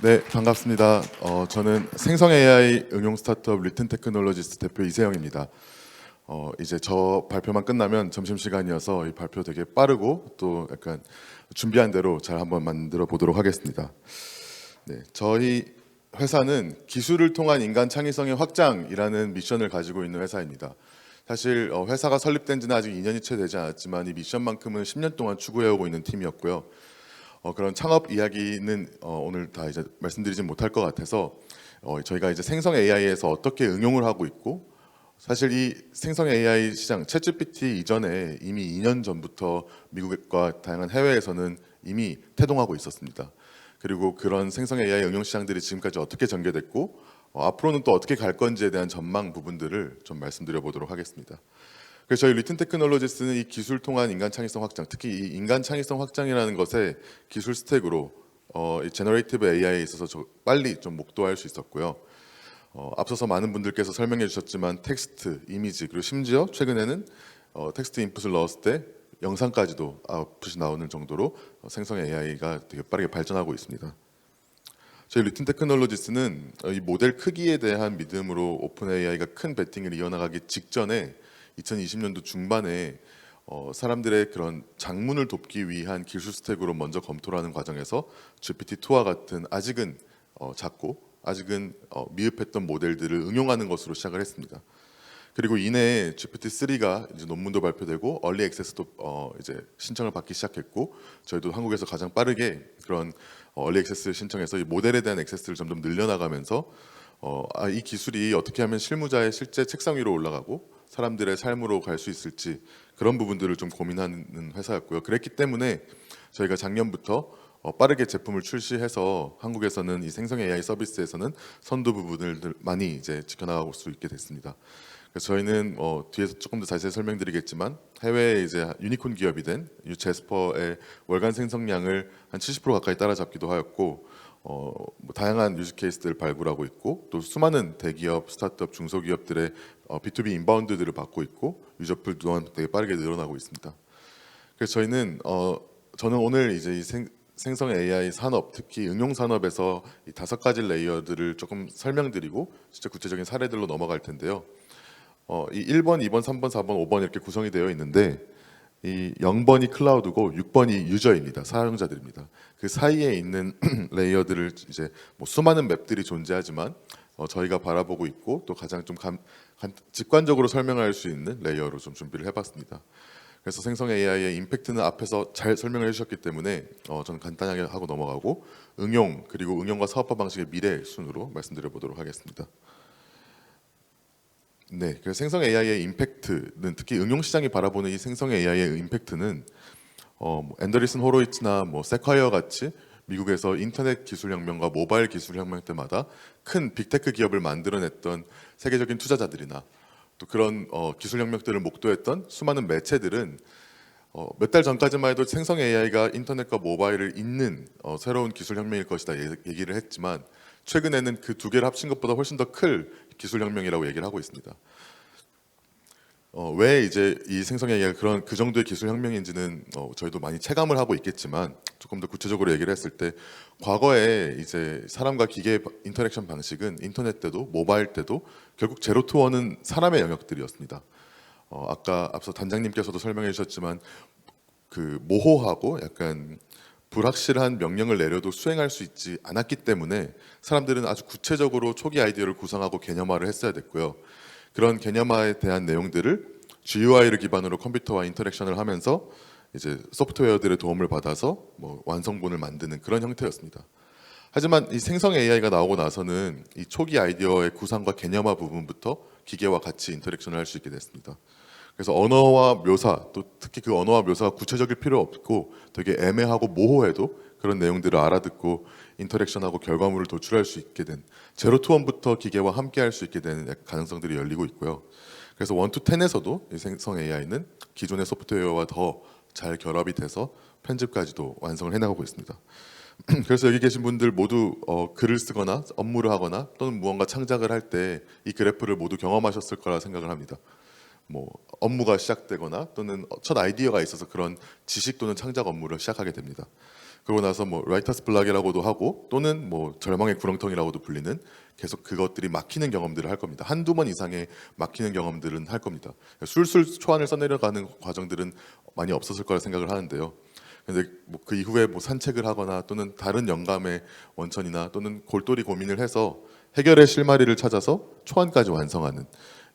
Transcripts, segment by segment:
네, 반갑습니다. 저는 생성 AI 응용 스타트업 리튼 테크놀로지스 대표 이세영입니다. 이제 저 발표만 끝나면 점심시간이어서 이 발표 되게 빠르고 또 약간 준비한 대로 잘 한번 만들어 보도록 하겠습니다. 네, 저희 회사는 기술을 통한 인간 창의성의 확장이라는 미션을 가지고 있는 회사입니다. 사실 회사가 설립된 지는 아직 2년이 채 되지 않았지만 이 미션만큼은 10년 동안 추구해오고 있는 팀이었고요. 그런 창업 이야기는 오늘 다 이제 말씀드리진 못할 것 같아서 저희가 이제 생성 AI에서 어떻게 응용을 하고 있고, 사실 이 생성 AI 시장 챗GPT 이전에 이미 2년 전부터 미국과 다양한 해외에서는 이미 태동하고 있었습니다. 그리고 그런 생성 AI 응용 시장들이 지금까지 어떻게 전개됐고 앞으로는 또 어떻게 갈 건지에 대한 전망 부분들을 좀 말씀드려 보도록 하겠습니다. 그래서 저희 리튼 테크놀로지스는 이 기술 통한 인간 창의성 확장, 특히 이 인간 창의성 확장이라는 것에 기술 스택으로 이 제너레이티브 AI에 있어서 빨리 좀 목도할 수 있었고요. 앞서서 많은 분들께서 설명해 주셨지만 텍스트, 이미지, 그리고 심지어 최근에는 텍스트 인풋을 넣었을 때 영상까지도 아웃풋이 나오는 정도로 생성 AI가 되게 빠르게 발전하고 있습니다. 저희 리튼 테크놀로지스는 이 모델 크기에 대한 믿음으로 오픈 AI가 큰 베팅을 이어나가기 직전에 2020년도 중반에 사람들의 그런 장문을 돕기 위한 기술 스택으로 먼저 검토를 하는 과정에서 GPT-2와 같은 아직은 작고 아직은 미흡했던 모델들을 응용하는 것으로 시작을 했습니다. 그리고 이내에 GPT-3가 이제 논문도 발표되고 얼리 액세스도 이제 신청을 받기 시작했고, 저희도 한국에서 가장 빠르게 그런 얼리 액세스 신청해서 이 모델에 대한 액세스를 점점 늘려나가면서 이 기술이 어떻게 하면 실무자의 실제 책상 위로 올라가고 사람들의 삶으로 갈 수 있을지, 그런 부분들을 좀 고민하는 회사였고요. 그랬기 때문에 저희가 작년부터 빠르게 제품을 출시해서 한국에서는 이 생성 AI 서비스에서는 선도 부분을 많이 이제 지켜나갈 수 있게 됐습니다. 그래서 저희는 뒤에서 조금 더 자세히 설명드리겠지만 해외에 이제 유니콘 기업이 된 유제스퍼의 월간 생성량을 한 70% 가까이 따라잡기도 하였고, 뭐 다양한 유즈 케이스들을 발굴하고 있고, 또 수많은 대기업, 스타트업, 중소기업들의 B2B 인바운드들을 받고 있고, 유저풀 또한 되게 빠르게 늘어나고 있습니다. 그래서 저는 오늘 이제 이 생성 AI 산업, 특히 응용 산업에서 이 5가지 레이어들을 조금 설명드리고 진짜 구체적인 사례들로 넘어갈 텐데요. 이 1번, 2번, 3번, 4번, 5번 이렇게 구성이 되어 있는데, 이 0번이 클라우드고 6번이 유저입니다. 사용자들입니다. 그 사이에 있는 레이어들을 이제 뭐 수많은 맵들이 존재하지만 저희가 바라보고 있고 또 가장 좀 직관적으로 설명할 수 있는 레이어로 좀 준비를 해봤습니다. 그래서 생성 AI의 임팩트는 앞에서 잘 설명을 해주셨기 때문에 저는 간단하게 하고 넘어가고, 응용 그리고 응용과 사업화 방식의 미래 순으로 말씀드려 보도록 하겠습니다. 네, 그래서 생성 AI의 임팩트는, 특히 응용 시장이 바라보는 이 생성 AI의 임팩트는 뭐 앤더리슨 호로이츠나 뭐 세콰이어 같이 미국에서 인터넷 기술 혁명과 모바일 기술 혁명 때마다 큰 빅테크 기업을 만들어냈던 세계적인 투자자들이나 또 그런 기술 혁명들을 목도했던 수많은 매체들은 몇 달 전까지만 해도 생성 AI가 인터넷과 모바일을 잇는 새로운 기술 혁명일 것이다 얘기를 했지만, 최근에는 그 두 개를 합친 것보다 훨씬 더 클 기술 혁명이라고 얘기를 하고 있습니다. 왜 이제 이 생성 AI가 그런 그 정도의 기술 혁명인지는 저희도 많이 체감을 하고 있겠지만, 조금 더 구체적으로 얘기를 했을 때 과거에 이제 사람과 기계의 인터랙션 방식은 인터넷 때도 모바일 때도 결국 제로 투 원은 사람의 영역들이었습니다. 아까 앞서 단장님께서도 설명해 주셨지만 그 모호하고 약간 불확실한 명령을 내려도 수행할 수 있지 않았기 때문에 사람들은 아주 구체적으로 초기 아이디어를 구상하고 개념화를 했어야 됐고요. 그런 개념화에 대한 내용들을 GUI를 기반으로 컴퓨터와 인터랙션을 하면서 이제 소프트웨어들의 도움을 받아서 뭐 완성본을 만드는 그런 형태였습니다. 하지만 이 생성 AI가 나오고 나서는 이 초기 아이디어의 구상과 개념화 부분부터 기계와 같이 인터랙션을 할 수 있게 됐습니다. 그래서 언어와 묘사, 또 특히 그 언어와 묘사가 구체적일 필요 없고 되게 애매하고 모호해도 그런 내용들을 알아듣고 인터랙션하고 결과물을 도출할 수 있게 된, 제로 투 원부터 기계와 함께 할 수 있게 되는 가능성들이 열리고 있고요. 그래서 1 to 10에서도 이 생성 AI는 기존의 소프트웨어와 더 잘 결합이 돼서 편집까지도 완성을 해나가고 있습니다. 그래서 여기 계신 분들 모두 글을 쓰거나 업무를 하거나 또는 무언가 창작을 할 때 이 그래프를 모두 경험하셨을 거라 생각을 합니다. 뭐 업무가 시작되거나 또는 첫 아이디어가 있어서 그런 지식 또는 창작 업무를 시작하게 됩니다. 그러고 나서 뭐 라이터스 블락이라고도 하고 또는 뭐 절망의 구렁텅이라고도 불리는 계속 그것들이 막히는 경험들을 할 겁니다. 한두 번 이상의 막히는 경험들은 할 겁니다. 술술 초안을 써내려가는 과정들은 많이 없었을 거라 생각을 하는데요. 근데 뭐 그 이후에 뭐 산책을 하거나 또는 다른 영감의 원천이나 또는 골똘히 고민을 해서 해결의 실마리를 찾아서 초안까지 완성하는,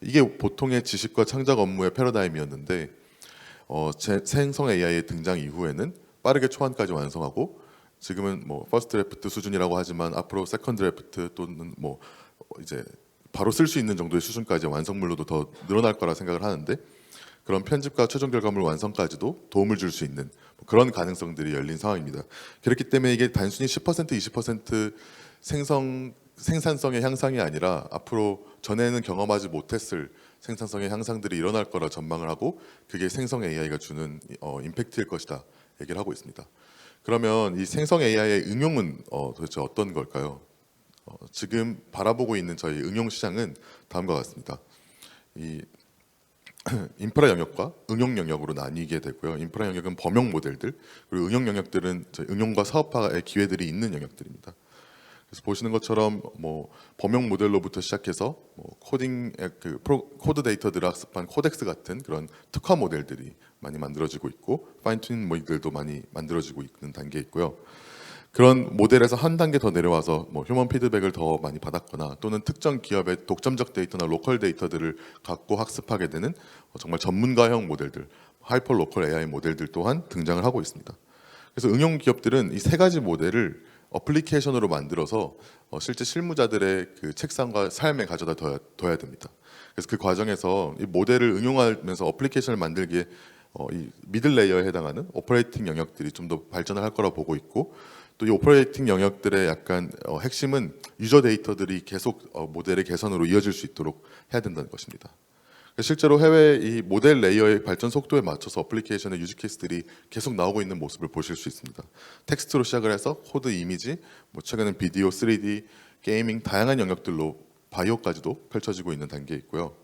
이게 보통의 지식과 창작 업무의 패러다임이었는데 생성 AI의 등장 이후에는 빠르게 초안까지 완성하고, 지금은 뭐 퍼스트 드래프트 수준이라고 하지만 앞으로 세컨드 드래프트 또는 뭐 이제 바로 쓸 수 있는 정도의 수준까지 완성물로도 더 늘어날 거라 생각을 하는데, 그런 편집과 최종 결과물 완성까지도 도움을 줄 수 있는 그런 가능성들이 열린 상황입니다. 그렇기 때문에 이게 단순히 10% 20% 생산성의 향상이 아니라 앞으로 전에는 경험하지 못했을 생산성의 향상들이 일어날 거라 전망을 하고, 그게 생성 AI가 주는 임팩트일 것이다 얘기를 하고 있습니다. 그러면 이 생성 AI의 응용은 도대체 어떤 걸까요? 지금 바라보고 있는 저희 응용 시장은 다음과 같습니다. 이 인프라 영역과 응용 영역으로 나뉘게 되고요. 인프라 영역은 범용 모델들, 그리고 응용 영역들은 응용과 사업화의 기회들이 있는 영역들입니다. 그래서 보시는 것처럼 뭐 범용 모델로부터 시작해서 뭐 코드 데이터들을 학습한 코덱스 같은 그런 특화 모델들이 많이 만들어지고 있고, 파인 튜닝 모델도 많이 만들어지고 있는 단계에 있고요. 그런 모델에서 한 단계 더 내려와서 뭐 휴먼 피드백을 더 많이 받았거나 또는 특정 기업의 독점적 데이터나 로컬 데이터들을 갖고 학습하게 되는 정말 전문가형 모델들, 하이퍼 로컬 AI 모델들 또한 등장을 하고 있습니다. 그래서 응용 기업들은 이 세 가지 모델을 어플리케이션으로 만들어서 실제 실무자들의 그 책상과 삶에 가져다 둬야 됩니다. 그래서 그 과정에서 이 모델을 응용하면서 어플리케이션을 만들기에 이 미들 레이어에 해당하는 오퍼레이팅 영역들이 좀 더 발전을 할 거라 보고 있고, 또 이 오퍼레이팅 영역들의 약간 핵심은 유저 데이터들이 계속 모델의 개선으로 이어질 수 있도록 해야 된다는 것입니다. 실제로 해외 이 모델 레이어의 발전 속도에 맞춰서 어플리케이션의 유즈 케이스들이 계속 나오고 있는 모습을 보실 수 있습니다. 텍스트로 시작을 해서 코드, 이미지, 뭐 최근엔 비디오, 3D, 게이밍 다양한 영역들로 바이오까지도 펼쳐지고 있는 단계에 있고요.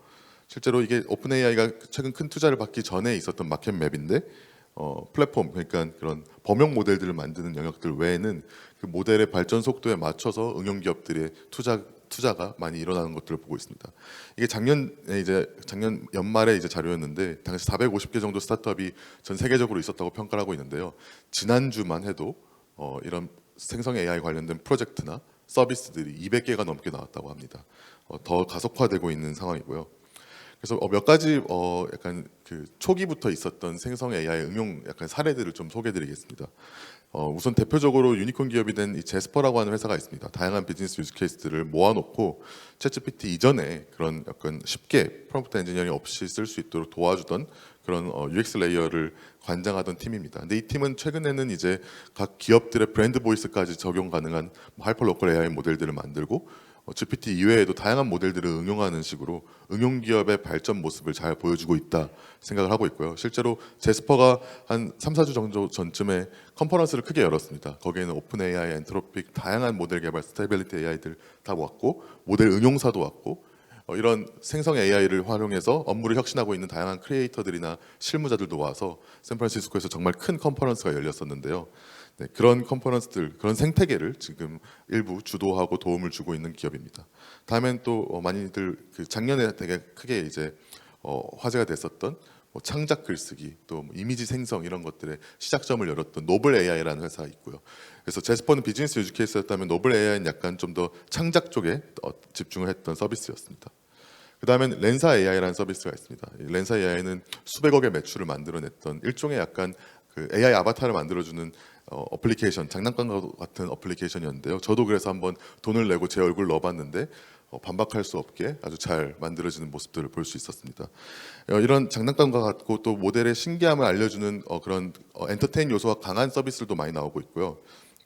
실제로 이게 오픈 AI가 최근 큰 투자를 받기 전에 있었던 마켓 맵인데 플랫폼, 그러니까 그런 범용 모델들을 만드는 영역들 외에는 그 모델의 발전 속도에 맞춰서 응용 기업들의 투자가 많이 일어나는 것들을 보고 있습니다. 이게 작년 연말에 이제 자료였는데 당시 450개 정도 스타트업이 전 세계적으로 있었다고 평가를 하고 있는데요. 지난주만 해도 이런 생성 AI 관련된 프로젝트나 서비스들이 200개가 넘게 나왔다고 합니다. 더 가속화되고 있는 상황이고요. 그래서 몇 가지 약간 그 초기부터 있었던 생성 AI 응용 약간 사례들을 좀 소개해드리겠습니다. 우선 대표적으로 유니콘 기업이 된 이 제스퍼라고 하는 회사가 있습니다. 다양한 비즈니스 유즈 케이스들을 모아놓고 챗GPT 이전에 그런 약간 쉽게 프롬프트 엔지니어링 없이 쓸 수 있도록 도와주던 그런 UX 레이어를 관장하던 팀입니다. 근데 이 팀은 최근에는 이제 각 기업들의 브랜드 보이스까지 적용 가능한 하이퍼 로컬 AI 모델들을 만들고 GPT 이외에도 다양한 모델들을 응용하는 식으로 응용 기업의 발전 모습을 잘 보여주고 있다 생각을 하고 있고요. 실제로 제스퍼가 한 3, 4주 정도 전쯤에 컨퍼런스를 크게 열었습니다. 거기에는 오픈 AI, 엔트로픽, 다양한 모델 개발, 스테이빌리티 AI들 다 왔고, 모델 응용사도 왔고, 이런 생성 AI를 활용해서 업무를 혁신하고 있는 다양한 크리에이터들이나 실무자들도 와서 샌프란시스코에서 정말 큰 컨퍼런스가 열렸었는데요. 네, 그런 컨퍼런스들, 그런 생태계를 지금 일부 주도하고 도움을 주고 있는 기업입니다. 다음엔 또 많이들 그 작년에 되게 크게 이제 화제가 됐었던 뭐 창작 글쓰기, 또뭐 이미지 생성 이런 것들의 시작점을 열었던 노블 AI라는 회사가 있고요. 그래서 제스퍼는 비즈니스 유즈 케이스였다면 노블 AI는 약간 좀 더 창작 쪽에 집중을 했던 서비스였습니다. 그 다음엔 렌사 AI라는 서비스가 있습니다. 이 렌사 AI는 수백억의 매출을 만들어냈던 일종의 약간 그 AI 아바타를 만들어주는 어플리케이션, 장난감과 같은 어플리케이션이었는데요. 저도 그래서 한번 돈을 내고 제 얼굴 넣어봤는데 반박할 수 없게 아주 잘 만들어지는 모습들을 볼 수 있었습니다. 이런 장난감과 같고 또 모델의 신기함을 알려주는 그런 엔터테인 요소가 강한 서비스들도 많이 나오고 있고요.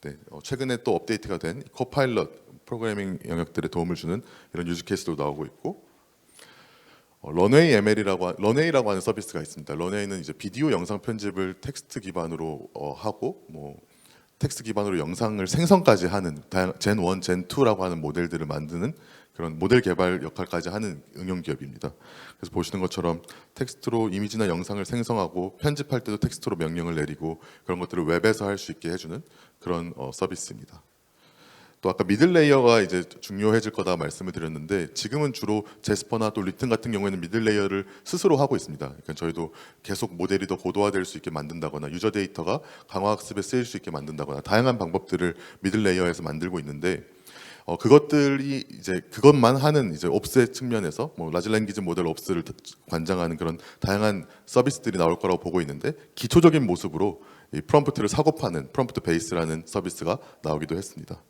네, 최근에 또 업데이트가 된 코파일럿 프로그래밍 영역들에 도움을 주는 이런 유즈 케이스도 나오고 있고, 런웨이라고 하는 서비스가 있습니다. 런웨이는 이제 비디오 영상 편집을 텍스트 기반으로 하고 뭐 텍스트 기반으로 영상을 생성까지 하는 젠 1, 젠 2라고 하는 모델들을 만드는 그런 모델 개발 역할까지 하는 응용 기업입니다. 그래서 보시는 것처럼 텍스트로 이미지나 영상을 생성하고 편집할 때도 텍스트로 명령을 내리고 그런 것들을 웹에서 할 수 있게 해주는 그런 서비스입니다. 또 아까 미들 레이어가 이제 중요해질 거다 말씀을 드렸는데 지금은 주로 제스퍼나 또 리튼 같은 경우에는 미들 레이어를 스스로 하고 있습니다. 그러니까 저희도 계속 모델이 더 고도화될 수 있게 만든다거나 유저 데이터가 강화학습에 쓰일 수 있게 만든다거나 다양한 방법들을 미들 레이어에서 만들고 있는데 그것들이 이제 그것만 하는 이제 옵스 측면에서 뭐 라지 랭귀지 모델 옵스를 관장하는 그런 다양한 서비스들이 나올 거라고 보고 있는데 기초적인 모습으로 이 프롬프트를 사고 파는 프롬프트 베이스라는 서비스가 나오기도 했습니다.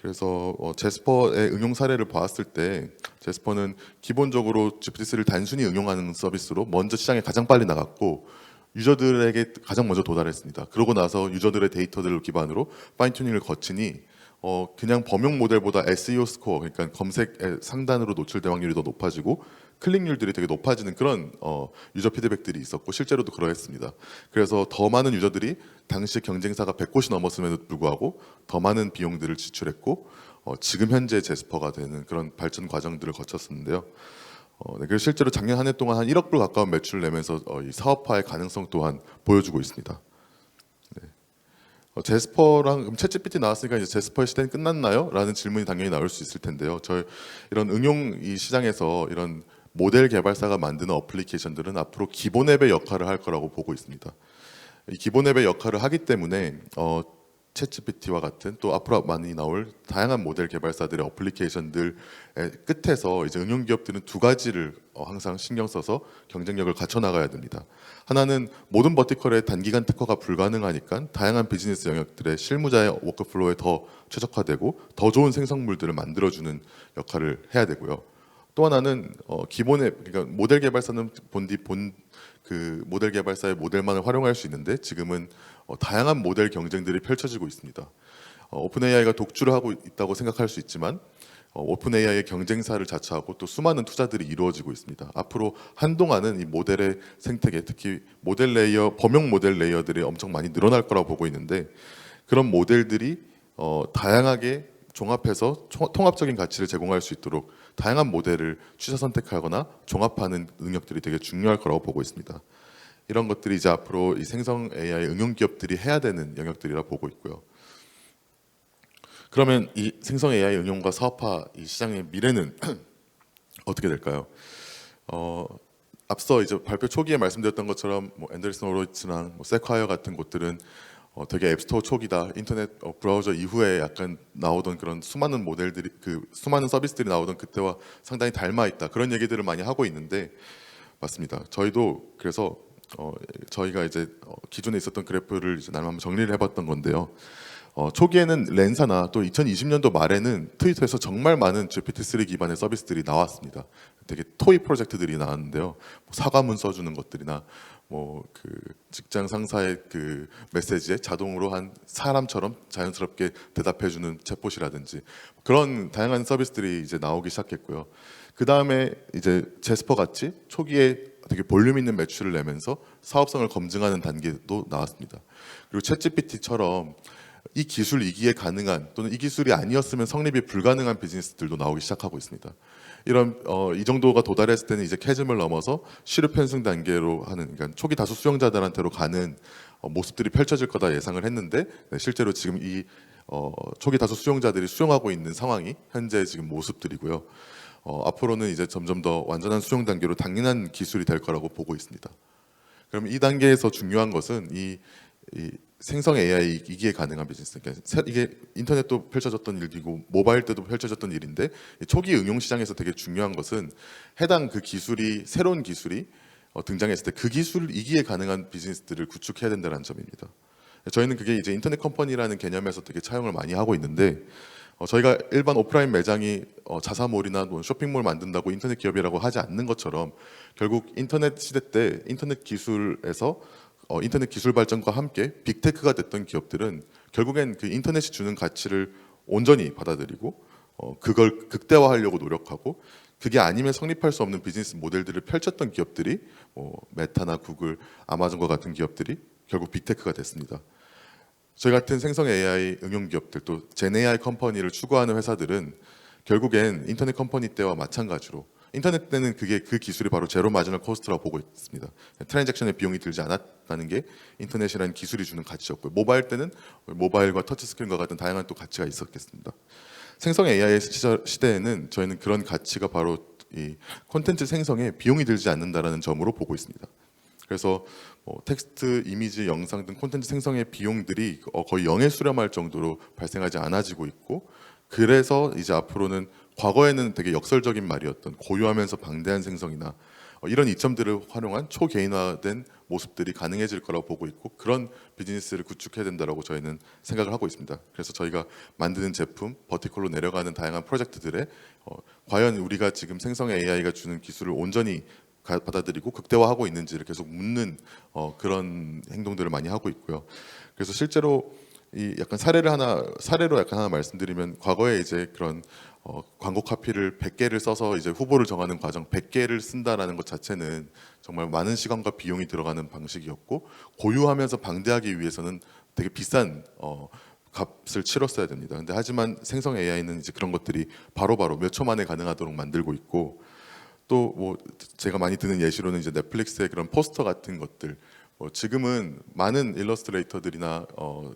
그래서 제스퍼의 응용 사례를 봤을 때 제스퍼는 기본적으로 GPT-3를 단순히 응용하는 서비스로 먼저 시장에 가장 빨리 나갔고 유저들에게 가장 먼저 도달했습니다. 그러고 나서 유저들의 데이터들을 기반으로 파인 튜닝을 거치니 그냥 범용 모델보다 SEO 스코어, 그러니까 검색의 상단으로 노출될 확률이 더 높아지고 클릭률들이 되게 높아지는 그런 유저 피드백들이 있었고 실제로도 그러했습니다. 그래서 더 많은 유저들이 당시 경쟁사가 100곳이 넘었음에도 불구하고 더 많은 비용들을 지출했고 지금 현재 제스퍼가 되는 그런 발전 과정들을 거쳤었는데요. 네, 그래서 실제로 작년 한 해 동안 한 1억 불 가까운 매출을 내면서 이 사업화의 가능성 또한 보여주고 있습니다. 제스퍼랑 그럼 챗GPT 나왔으니까 이제 제스퍼의 시대는 끝났나요? 라는 질문이 당연히 나올 수 있을 텐데요. 저희 이런 응용 이 시장에서 이런 모델 개발사가 만드는 어플리케이션들은 앞으로 기본 앱의 역할을 할 거라고 보고 있습니다. 이 기본 앱의 역할을 하기 때문에 챗GPT와 같은 또 앞으로 많이 나올 다양한 모델 개발사들의 어플리케이션들의 끝에서 이제 응용 기업들은 두 가지를 항상 신경 써서 경쟁력을 갖춰 나가야 됩니다. 하나는 모든 버티컬의 단기간 특화가 불가능하니까 다양한 비즈니스 영역들의 실무자의 워크플로우에 더 최적화되고 더 좋은 생성물들을 만들어주는 역할을 해야 되고요. 또 하나는 기본의 그러니까 모델 개발사는 그 모델 개발사의 모델만을 활용할 수 있는데 지금은 다양한 모델 경쟁들이 펼쳐지고 있습니다. 오픈 AI가 독주를 하고 있다고 생각할 수 있지만 오픈 AI의 경쟁사를 자처하고 또 수많은 투자들이 이루어지고 있습니다. 앞으로 한동안은 이 모델의 생태계, 특히 모델 레이어, 범용 모델 레이어들이 엄청 많이 늘어날 거라고 보고 있는데 그런 모델들이 다양하게 종합해서 통합적인 가치를 제공할 수 있도록 다양한 모델을 취사 선택하거나 종합하는 능력들이 되게 중요할 거라고 보고 있습니다. 이런 것들이 이제 앞으로 이 생성 AI 응용 기업들이 해야 되는 영역들이라 보고 있고요. 그러면 이 생성 AI 응용과 사업화 이 시장의 미래는 어떻게 될까요? 앞서 이제 발표 초기에 말씀드렸던 것처럼 뭐 앤더슨 호로이츠랑 뭐 세콰이어 같은 곳들은 되게 앱스토어 초기다 인터넷 브라우저 이후에 약간 나오던 그런 수많은 모델들이 그 수많은 서비스들이 나오던 그때와 상당히 닮아 있다 그런 얘기들을 많이 하고 있는데 맞습니다. 저희도 그래서 저희가 이제 기존에 있었던 그래프를 이제 나름 한번 정리를 해봤던 건데요. 초기에는 렌사나 또 2020년도 말에는 트위터에서 정말 많은 GPT-3 기반의 서비스들이 나왔습니다. 되게 토이 프로젝트들이 나왔는데요. 뭐 사과문 써주는 것들이나 뭐 그 직장 상사의 그 메시지에 자동으로 한 사람처럼 자연스럽게 대답해주는 챗봇이라든지 그런 다양한 서비스들이 이제 나오기 시작했고요. 그 다음에 이제 제스퍼 같이 초기에 되게 볼륨 있는 매출을 내면서 사업성을 검증하는 단계도 나왔습니다. 그리고 챗GPT처럼 이 기술 이기에 가능한 또는 이 기술이 아니었으면 성립이 불가능한 비즈니스들도 나오기 시작하고 있습니다. 이런 이 정도가 도달했을 때는 이제 캐즘을 넘어서 시료 편승 단계로 하는 그러니까 초기 다수 수용자들한테로 가는 모습들이 펼쳐질 거다 예상을 했는데 네, 실제로 지금 이 초기 다수 수용자들이 수용하고 있는 상황이 현재 지금 모습들이고요. 앞으로는 이제 점점 더 완전한 수용 단계로 당연한 기술이 될 거라고 보고 있습니다. 그럼 이 단계에서 중요한 것은 이 생성 AI 이기에 가능한 비즈니스. 그러니까 이게 인터넷도 펼쳐졌던 일이고 모바일 때도 펼쳐졌던 일인데 초기 응용 시장에서 되게 중요한 것은 해당 그 기술이 새로운 기술이 등장했을 때 그 기술 이기에 가능한 비즈니스들을 구축해야 된다는 점입니다. 저희는 그게 이제 인터넷 컴퍼니라는 개념에서 되게 차용을 많이 하고 있는데 저희가 일반 오프라인 매장이 자사몰이나 뭐 쇼핑몰 만든다고 인터넷 기업이라고 하지 않는 것처럼 결국 인터넷 시대 때 인터넷 기술에서 인터넷 기술 발전과 함께 빅테크가 됐던 기업들은 결국엔 그 인터넷이 주는 가치를 온전히 받아들이고 그걸 극대화하려고 노력하고 그게 아니면 성립할 수 없는 비즈니스 모델들을 펼쳤던 기업들이 메타나 구글, 아마존과 같은 기업들이 결국 빅테크가 됐습니다. 저희 같은 생성 AI 응용 기업들 또 젠 AI 컴퍼니를 추구하는 회사들은 결국엔 인터넷 컴퍼니 때와 마찬가지로 인터넷 때는 그게 그 기술이 바로 제로 마지널 코스트라고 보고 있습니다. 트랜잭션의 비용이 들지 않았다는 게 인터넷이라는 기술이 주는 가치였고요. 모바일 때는 모바일과 터치스크린과 같은 다양한 또 가치가 있었겠습니다. 생성 AI 시대에는 저희는 그런 가치가 바로 이 콘텐츠 생성에 비용이 들지 않는다라는 점으로 보고 있습니다. 그래서 텍스트, 이미지, 영상 등 콘텐츠 생성의 비용들이 거의 0에 수렴할 정도로 발생하지 않아지고 있고, 그래서 이제 앞으로는 과거에는 되게 역설적인 말이었던 고유하면서 방대한 생성이나 이런 이점들을 활용한 초개인화된 모습들이 가능해질 거라고 보고 있고, 그런 비즈니스를 구축해야 된다고 저희는 생각을 하고 있습니다. 그래서 저희가 만드는 제품, 버티컬로 내려가는 다양한 프로젝트들에 과연 우리가 지금 생성 AI가 주는 기술을 온전히 받아들이고 극대화하고 있는지를 계속 묻는 그런 행동들을 많이 하고 있고요. 그래서 실제로 이 약간 사례로 약간 하나 말씀드리면, 과거에 이제 그런 광고 카피를 100개를 써서 이제 후보를 정하는 과정, 100개를 쓴다라는 것 자체는 정말 많은 시간과 비용이 들어가는 방식이었고, 고유하면서 방대하기 위해서는 되게 비싼 값을 치렀어야 됩니다. 근데 하지만 생성 AI는 이제 그런 것들이 바로바로 몇 초 만에 가능하도록 만들고 있고, 또 뭐 제가 많이 드는 예시로는 이제 넷플릭스의 그런 포스터 같은 것들, 지금은 많은 일러스트레이터들이나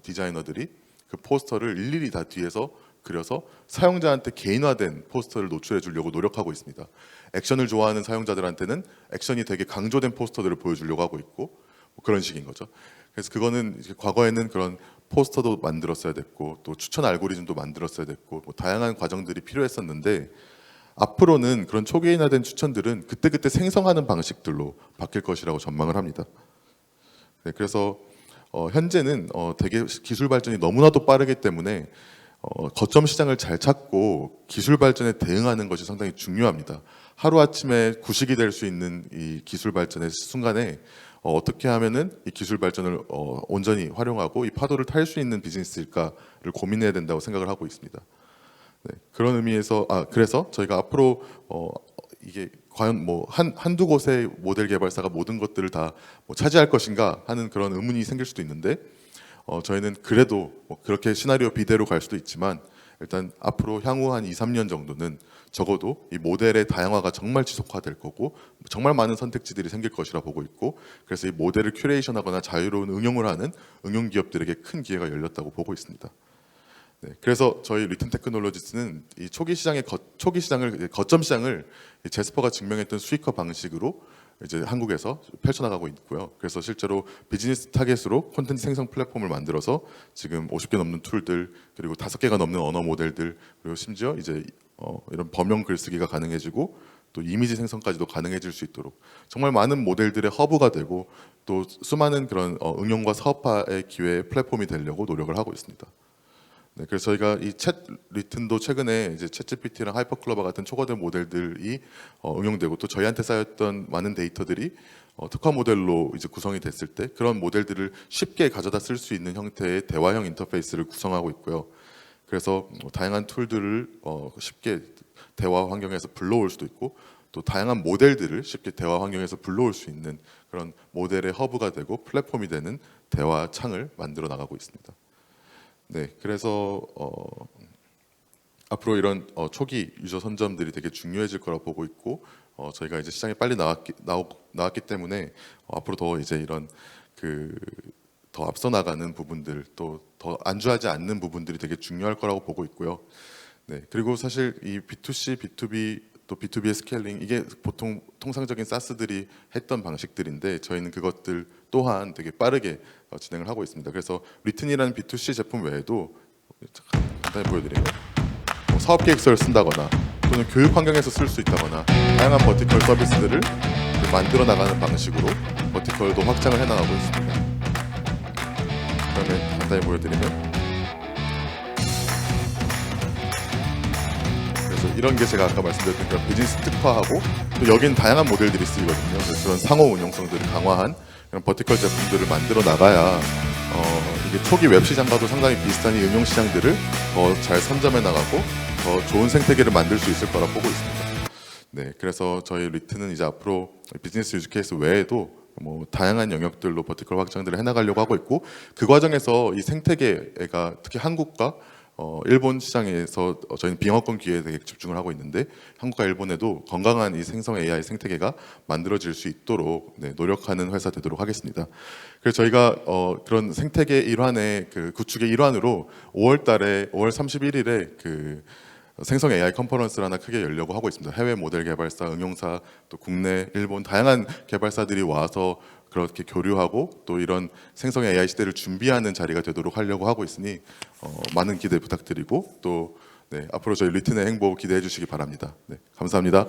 디자이너들이 그 포스터를 일일이 다 뒤에서 그려서 사용자한테 개인화된 포스터를 노출해 주려고 노력하고 있습니다. 액션을 좋아하는 사용자들한테는 액션이 되게 강조된 포스터들을 보여주려고 하고 있고, 뭐 그런 식인 거죠. 그래서 그거는 이제 과거에는 그런 포스터도 만들었어야 됐고, 또 추천 알고리즘도 만들었어야 됐고, 뭐 다양한 과정들이 필요했었는데, 앞으로는 그런 초개인화된 추천들은 그때그때 생성하는 방식들로 바뀔 것이라고 전망을 합니다. 네, 그래서 현재는 되게 기술 발전이 너무나도 빠르기 때문에 거점 시장을 잘 찾고 기술 발전에 대응하는 것이 상당히 중요합니다. 하루아침에 구식이 될 수 있는 이 기술 발전의 순간에 어떻게 하면은 이 기술 발전을 온전히 활용하고 이 파도를 탈 수 있는 비즈니스일까를 고민해야 된다고 생각을 하고 있습니다. 네, 그런 의미에서 그래서 저희가 앞으로 이게 과연 뭐 한두 곳의 모델 개발사가 모든 것들을 다 뭐 차지할 것인가 하는 그런 의문이 생길 수도 있는데, 저희는 그래도 뭐 그렇게 시나리오 B대로 갈 수도 있지만, 일단 앞으로 향후 한 2, 3년 정도는 적어도 이 모델의 다양화가 정말 지속화될 거고 정말 많은 선택지들이 생길 것이라 보고 있고, 그래서 이 모델을 큐레이션하거나 자유로운 응용을 하는 응용 기업들에게 큰 기회가 열렸다고 보고 있습니다. 네, 그래서 저희 리튼 테크놀로지스는 이 초기 시장을 거점 시장을 제스퍼가 증명했던 수익화 방식으로 이제 한국에서 펼쳐나가고 있고요. 그래서 실제로 비즈니스 타겟으로 콘텐츠 생성 플랫폼을 만들어서 지금 50개 넘는 툴들, 그리고 5개가 넘는 언어 모델들, 그리고 심지어 이제 이런 범용 글쓰기가 가능해지고 또 이미지 생성까지도 가능해질 수 있도록 정말 많은 모델들의 허브가 되고, 또 수많은 그런 응용과 사업화의 기회의 플랫폼이 되려고 노력을 하고 있습니다. 네, 그래서 저희가 이 챗 리튼도 최근에 이제 챗GPT랑 하이퍼클로버 같은 초거대 모델들이 응용되고, 또 저희한테 쌓였던 많은 데이터들이 특화 모델로 이제 구성이 됐을 때 그런 모델들을 쉽게 가져다 쓸 수 있는 형태의 대화형 인터페이스를 구성하고 있고요. 그래서 다양한 툴들을 쉽게 대화 환경에서 불러올 수도 있고, 또 다양한 모델들을 쉽게 대화 환경에서 불러올 수 있는 그런 모델의 허브가 되고 플랫폼이 되는 대화 창을 만들어 나가고 있습니다. 네, 그래서 앞으로 이런 초기 유저 선점들이 되게 중요해질 거라고 보고 있고, 저희가 이제 시장에 빨리 나왔기 때문에 앞으로 더 이제 이런 더 앞서 나가는 부분들, 또 더 안주하지 않는 부분들이 되게 중요할 거라고 보고 있고요. 네, 그리고 사실 이 B2C, B2B 또 B2B의 스케일링, 이게 보통 통상적인 사스들이 했던 방식들인데, 저희는 그것들 또한 되게 빠르게 진행을 하고 있습니다. 그래서 리튼이라는 B2C 제품 외에도 간단히 보여드리면 사업 계획서를 쓴다거나 또는 교육 환경에서 쓸 수 있다거나 다양한 버티컬 서비스들을 만들어 나가는 방식으로 버티컬도 확장을 해나가고 있습니다. 그다음에 간단히 보여드리면, 그래서 이런 게 제가 아까 말씀드렸던 그런 비즈니스 특화하고, 또 여기는 다양한 모델들이 쓰이거든요. 그래서 그런 상호 운용성들을 강화한 그런 버티컬 제품들을 만들어 나가야 이게 초기 웹 시장과도 상당히 비슷한 이 응용 시장들을 더 잘 선점해 나가고 더 좋은 생태계를 만들 수 있을 거라 보고 있습니다. 네, 그래서 저희 리트는 이제 앞으로 비즈니스 유즈 케이스 외에도 뭐 다양한 영역들로 버티컬 확장들을 해나가려고 하고 있고, 그 과정에서 이 생태계가 특히 한국과 일본 시장에서 저희는 빙하권 기회에 되게 집중을 하고 있는데 한국과 일본에도 건강한 이 생성 AI 생태계가 만들어질 수 있도록 네, 노력하는 회사 되도록 하겠습니다. 그래서 저희가 그런 생태계 일환의 그 구축의 일환으로 5월 31일에 그 생성 AI 컨퍼런스를 하나 크게 열려고 하고 있습니다. 해외 모델 개발사, 응용사, 또 국내, 일본 다양한 개발사들이 와서 그렇게 교류하고 또 이런 생성 AI 시대를 준비하는 자리가 되도록 하려고 하고 있으니 많은 기대 부탁드리고 또 네, 앞으로 저희 리튼의 행보 기대해 주시기 바랍니다. 네, 감사합니다.